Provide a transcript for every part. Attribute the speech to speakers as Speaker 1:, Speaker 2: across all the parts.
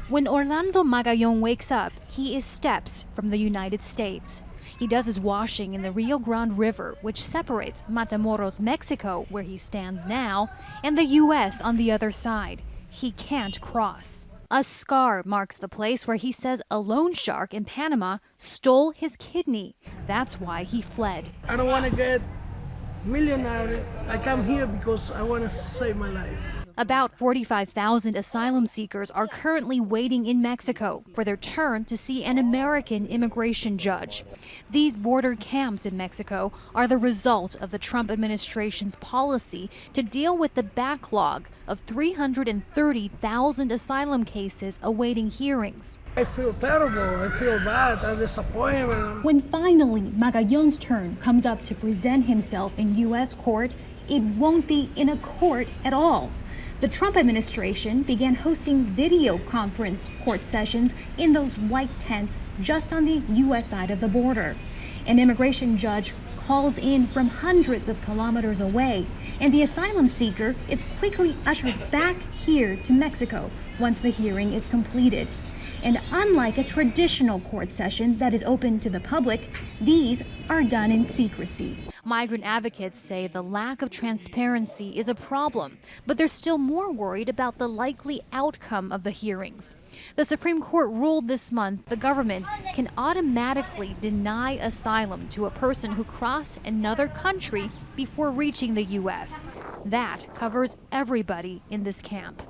Speaker 1: When Orlando Magallon wakes up, he is steps from the United States. He does his washing in the Rio Grande River, which separates Matamoros, Mexico, where he stands now, and the U.S. on the other side. He can't cross. A scar marks the place where he says a loan shark in Panama stole his kidney. That's why he fled.
Speaker 2: I don't want to get millionaire. I come here because I want to save my life.
Speaker 1: About 45,000 asylum seekers are currently waiting in Mexico for their turn to see an American immigration judge. These border camps in Mexico are the result of the Trump administration's policy to deal with the backlog of 330,000 asylum cases awaiting hearings.
Speaker 2: I feel terrible. I feel bad. I'm disappointed.
Speaker 1: When finally Magallon's turn comes up to present himself in U.S. court, it won't be in a court at all. The Trump administration began hosting video conference court sessions in those white tents just on the U.S. side of the border. An immigration judge calls in from hundreds of kilometers away, and the asylum seeker is quickly ushered back here to Mexico once the hearing is completed. And unlike a traditional court session that is open to the public, these are done in secrecy. Migrant advocates say the lack of transparency is a problem, but they're still more worried about the likely outcome of the hearings. The Supreme Court ruled this month the government can automatically deny asylum to a person who crossed another country before reaching the U.S. That covers everybody in this camp.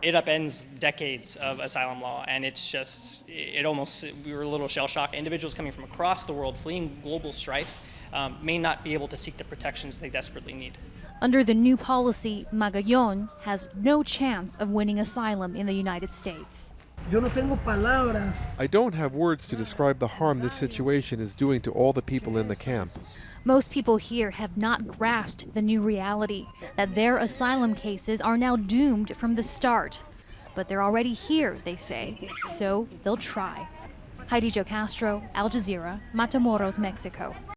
Speaker 3: It upends decades of asylum law, and we were a little shell-shocked. Individuals coming from across the world fleeing global strife may not be able to seek the protections they desperately need.
Speaker 1: Under the new policy, Magallon has no chance of winning asylum in the United States.
Speaker 2: Yo no tengo palabras.
Speaker 4: I don't have words to describe the harm this situation is doing to all the people in the camp.
Speaker 1: Most people here have not grasped the new reality, that their asylum cases are now doomed from the start. But they're already here, they say, so they'll try. Heidi, Zhou-Castro, Al Jazeera, Matamoros, Mexico.